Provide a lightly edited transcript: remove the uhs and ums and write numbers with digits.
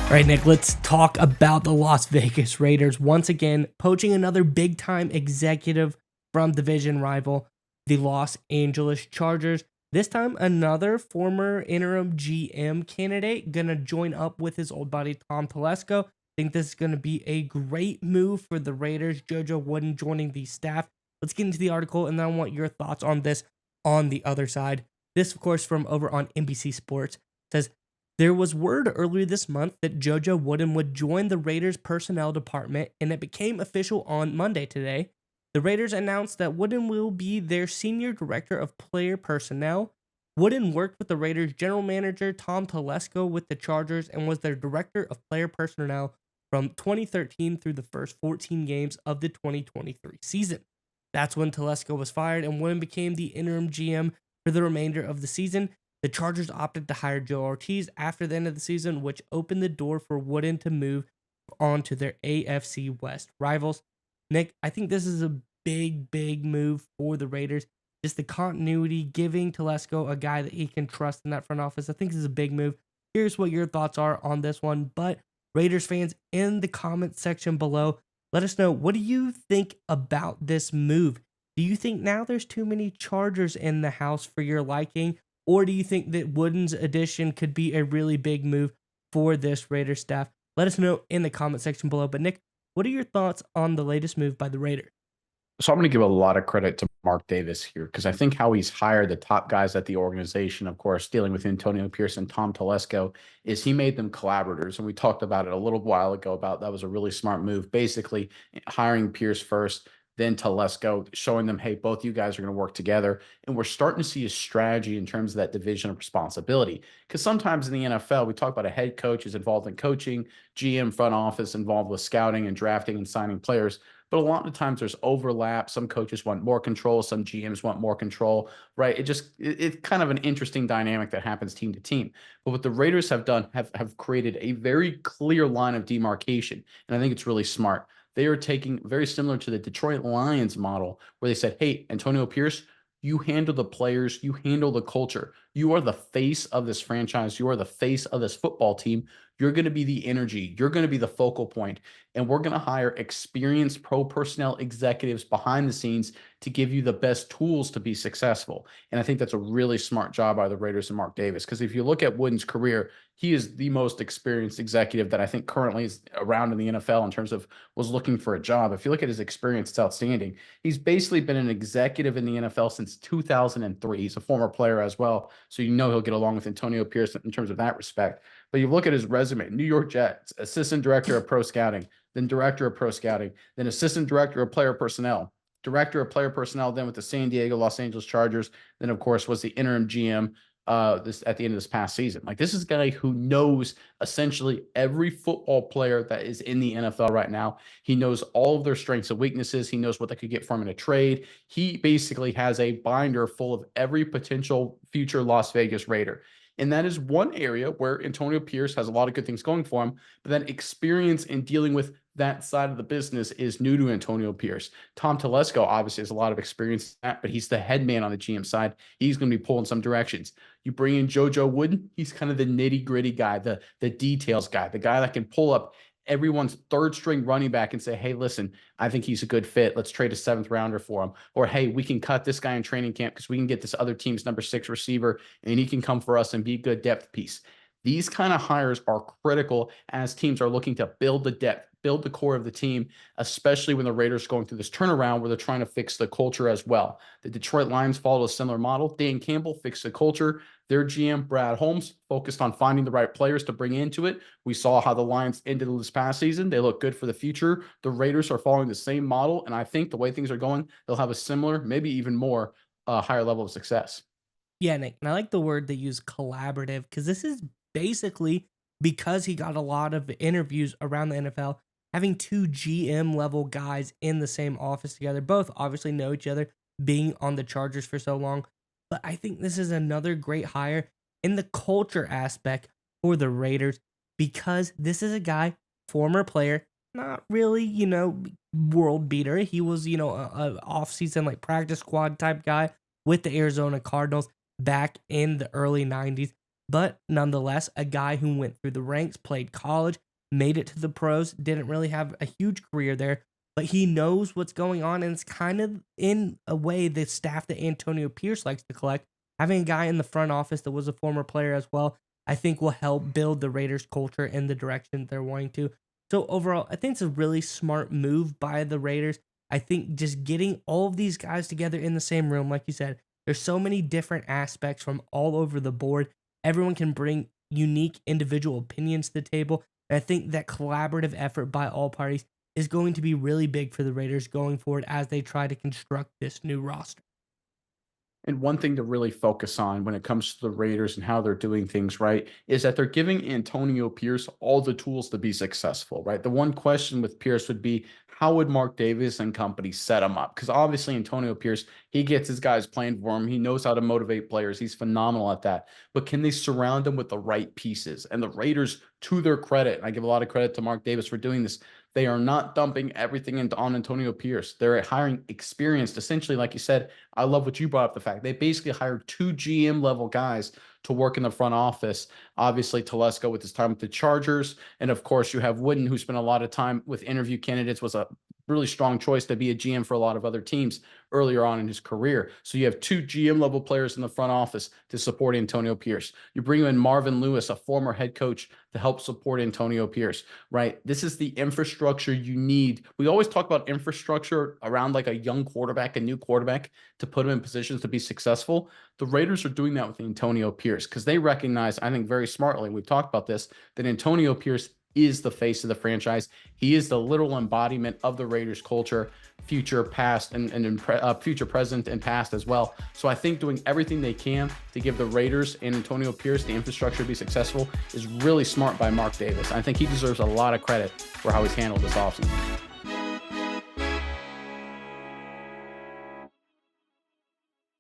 All right, Nick, let's talk about the Las Vegas Raiders once again poaching another big time executive from division rival, the Los Angeles Chargers. This time, another former interim GM candidate gonna join up with his old buddy Tom Telesco. Think this is gonna be a great move for the Raiders. Jojo Wooden joining the staff. Let's get into the article, and then I want your thoughts on this on the other side. This, of course, from over on NBC Sports says there was word earlier this month that Jojo Wooden would join the Raiders personnel department, and it became official on Monday today. The Raiders announced that Wooden will be their senior director of player personnel. Wooden worked with the Raiders general manager Tom Telesco with the Chargers and was their director of player personnel from 2013 through the first 14 games of the 2023 season. That's when Telesco was fired and Wooden became the interim GM for the remainder of the season. The Chargers opted to hire Joe Ortiz after the end of the season, which opened the door for Wooden to move on to their AFC West rivals. Nick, I think this is a big move for the Raiders. Just the continuity, giving Telesco a guy that he can trust in that front office. I think this is a big move. Here's what your thoughts are on this one. But Raiders fans, in the comment section below, let us know, what do you think about this move? Do you think now there's too many Chargers in the house for your liking? Or do you think that Wooden's addition could be a really big move for this Raiders staff? Let us know in the comment section below. But Nick, what are your thoughts on the latest move by the Raiders? So I'm going to give a lot of credit to Mark Davis here because I think how he's hired the top guys at the organization, of course, dealing with Antonio Pierce and Tom Telesco, is he made them collaborators. And we talked about it a little while ago about that was a really smart move. Basically, hiring Pierce first, then Telesco, showing them, hey, both you guys are going to work together. And we're starting to see a strategy in terms of that division of responsibility. Because sometimes in the NFL, we talk about a head coach is involved in coaching, GM front office involved with scouting and drafting and signing players. But a lot of times there's overlap. Some coaches want more control. Some GMs want more control, right? It's kind of an interesting dynamic that happens team to team. But what the Raiders have done have created a very clear line of demarcation. And I think it's really smart. They are taking very similar to the Detroit Lions model where they said, hey, Antonio Pierce, you handle the players, you handle the culture. You are the face of this franchise. You are the face of this football team. You're going to be the energy. You're going to be the focal point. And we're going to hire experienced pro personnel executives behind the scenes to give you the best tools to be successful. And I think that's a really smart job by the Raiders and Mark Davis. Because if you look at Wooden's career, he is the most experienced executive that I think currently is around in the NFL in terms of was looking for a job. If you look at his experience, it's outstanding. He's basically been an executive in the NFL since 2003. He's a former player as well. So you know he'll get along with Antonio Pierce in terms of that respect. But you look at his resume, New York Jets, assistant director of pro scouting, then director of pro scouting, then assistant director of player personnel, director of player personnel, then with the San Diego, Los Angeles Chargers, then of course was the interim GM this at the end of this past season. Like this is a guy who knows essentially every football player that is in the NFL right now. He knows all of their strengths and weaknesses. He knows what they could get from in a trade. He basically has a binder full of every potential future Las Vegas Raider. And that is one area where Antonio Pierce has a lot of good things going for him, but that experience in dealing with that side of the business is new to Antonio Pierce. Tom Telesco obviously has a lot of experience in that, but he's the head man on the GM side. He's going to be pulling some directions. You bring in Jojo Wooden, he's kind of the nitty-gritty guy, the details guy, the guy that can pull up everyone's third string running back and say, hey, listen, I think he's a good fit. Let's trade a seventh rounder for him. Or, hey, we can cut this guy in training camp because we can get this other team's number 6 receiver and he can come for us and be a good depth piece. These kind of hires are critical as teams are looking to build the depth, build the core of the team, especially when the Raiders are going through this turnaround where they're trying to fix the culture as well. The Detroit Lions followed a similar model. Dan Campbell fixed the culture. Their GM, Brad Holmes, focused on finding the right players to bring into it. We saw how the Lions ended this past season. They look good for the future. The Raiders are following the same model, and I think the way things are going, they'll have a similar, maybe even more higher level of success. Yeah, Nick, and I like the word they use, collaborative, because this is basically because he got a lot of interviews around the NFL, having two GM level guys in the same office together, both obviously know each other, being on the Chargers for so long. But I think this is another great hire in the culture aspect for the Raiders because this is a guy, former player, not really, world beater. He was, a offseason like practice squad type guy with the Arizona Cardinals back in the early 90s. But nonetheless, a guy who went through the ranks, played college, made it to the pros, didn't really have a huge career there, but he knows what's going on. And it's kind of in a way the staff that Antonio Pierce likes to collect. Having a guy in the front office that was a former player as well, I think will help build the Raiders culture in the direction they're wanting to. So overall, I think it's a really smart move by the Raiders. I think just getting all of these guys together in the same room, like you said, there's so many different aspects from all over the board. Everyone can bring unique individual opinions to the table. And I think that collaborative effort by all parties is going to be really big for the Raiders going forward as they try to construct this new roster. And one thing to really focus on when it comes to the Raiders and how they're doing things right is that they're giving Antonio Pierce all the tools to be successful, right? The one question with Pierce would be, how would Mark Davis and company set him up? Because obviously Antonio Pierce, he gets his guys playing for him. He knows how to motivate players. He's phenomenal at that. But can they surround him with the right pieces? And the Raiders, to their credit, and I give a lot of credit to Mark Davis for doing this, they are not dumping everything on Antonio Pierce. They're hiring experienced, essentially, like you said. I love what you brought up, the fact they basically hired two GM level guys to work in the front office. Obviously, Telesco with his time with the Chargers. And of course, you have Wooden, who spent a lot of time with interview candidates, was a really strong choice to be a GM for a lot of other teams earlier on in his career. So you have two GM level players in the front office to support Antonio Pierce. You bring in Marvin Lewis, a former head coach, to help support Antonio Pierce, right? This is the infrastructure you need. We always talk about infrastructure around like a young quarterback, a new quarterback, to put him in positions to be successful. The Raiders are doing that with Antonio Pierce because they recognize, I think very smartly, we've talked about this, that Antonio Pierce is the face of the franchise. He is the literal embodiment of the Raiders culture, future, past, and future, present, and past as well. So I think doing everything they can to give the Raiders and Antonio Pierce the infrastructure to be successful is really smart by Mark Davis. I think he deserves a lot of credit for how he's handled this offseason.